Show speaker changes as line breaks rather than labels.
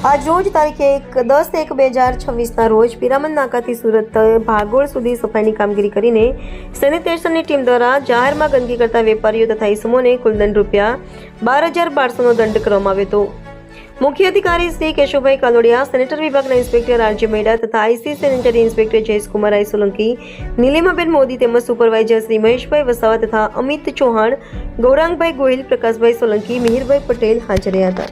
આજ રોજ તારીખ 10/1/2026ના રોજ પિરામણ નાકાથી સુરત ભાગોળ સુધી સફાઈની કામગીરી કરીને સેનિટેશનની ટીમ દ્વારા જાહેરમાં ગંદકી કરતા વેપારીઓ તથા ઇસમોને કુલ દંડ રૂપિયા 12,1200નો દંડ કરવામાં આવ્યો હતો. મુખ્ય અધિકારી શ્રી કેશુભાઈ કાલોડિયા, સેનેટરી વિભાગના ઇન્સ્પેક્ટર આરજે મેડા તથા આઈસી સેનેટરી ઇન્સ્પેક્ટર જયેશકુમાર આઈ સોલંકી, નીલિમાબેન મોદી તેમજ સુપરવાઇઝર શ્રી મહેશભાઈ વસાવા તથા અમિત ચૌહાણ, ગૌરાંગભાઈ ગોહિલ, પ્રકાશભાઈ સોલંકી, મિહિરભાઈ પટેલ હાજર રહ્યા હતા.